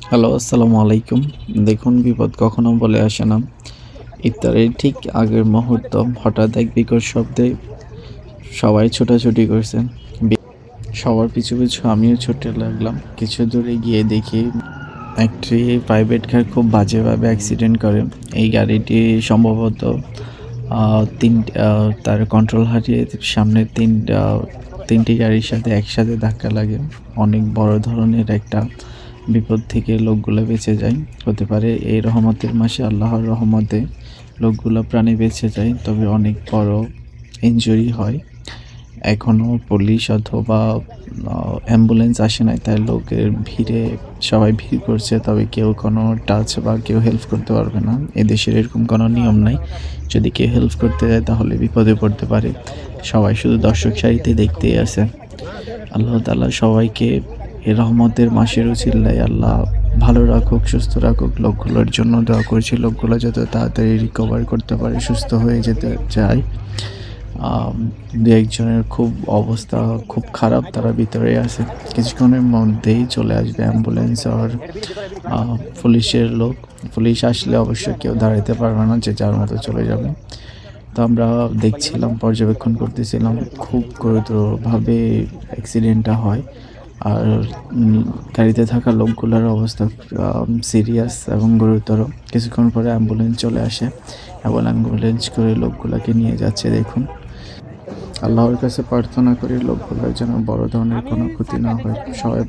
Hello, আসসালামু আলাইকুম। দেখুন, বিপদ কখনো বলে আসে না। ইফতারের ঠিক আগের মুহূর্ত হঠাৎ এক বিকট শব্দে সবাই ছোটাছুটি করছে। বি- সবার পিছু পিছু আমিও ছুটতে লাগলাম। কিছু দূরে গিয়ে দেখি একটি প্রাইভেট কার খুব বাজেভাবে অ্যাক্সিডেন্ট করে। এই গাড়িটি সম্ভবত তার কন্ট্রোল হারিয়ে সামনের তিনটি গাড়ির সাথে একসাথে ধাক্কা লাগে। অনেক বড় ধরনের একটা বিপদ থেকে লোকগুলো বেঁচে যায়। হতে পারে এই রহমতের মাসে আল্লাহর রহমতে লোকগুলো প্রাণে বেঁচে যায়, তবে অনেক বড় ইনজুরি হয়। এখনও পুলিশ অথবা অ্যাম্বুলেন্স আসে নাই, তাই লোকের ভিড়ে সবাই ভিড় করছে, তবে কেউ কোনো টাচ বা কেউ হেল্প করতে পারবে না। এদেশের এরকম কোনো নিয়ম নাই, যদি কেউ হেল্প করতে যায় তাহলে বিপদে পড়তে পারে। সবাই শুধু দর্শক সারিতে দেখতেই আছে। আল্লাহ তাআলা সবাইকে এ রহমতের মাসের উছিলায় আল্লাহ ভালো রাখুক, সুস্থ রাখুক। লোকগুলোর জন্য দোয়া করছি, লোকগুলো যত তাড়াতাড়ি রিকভার করতে পারে, সুস্থ হয়ে যেতে চায়। দু একজনের খুব অবস্থা খুব খারাপ, তারা ভিতরে আছে। কিছুক্ষণের মধ্যেই চলে আসবে অ্যাম্বুলেন্স আর পুলিশের লোক। পুলিশ আসলে অবশ্য কেউ দাঁড়াতে পারবে না, যে যার মতো চলে যাবে। তো আমরা দেখছিলাম, পর্যবেক্ষণ করতেছিলাম, খুব গুরুতরভাবে অ্যাক্সিডেন্টটা হয়। আর গাড়িতে থাকা লোকগুলোর অবস্থা সিরিয়াস এবং গুরুতর। কিছুক্ষণ পরে অ্যাম্বুলেন্স চলে আসে এবং অ্যাম্বুলেন্স করে লোকগুলোকে নিয়ে যাচ্ছে। দেখুন, আল্লাহর কাছে প্রার্থনা করি লোকগুলোর যেন বড় ধরনের কোনো ক্ষতি না হয়। সবাই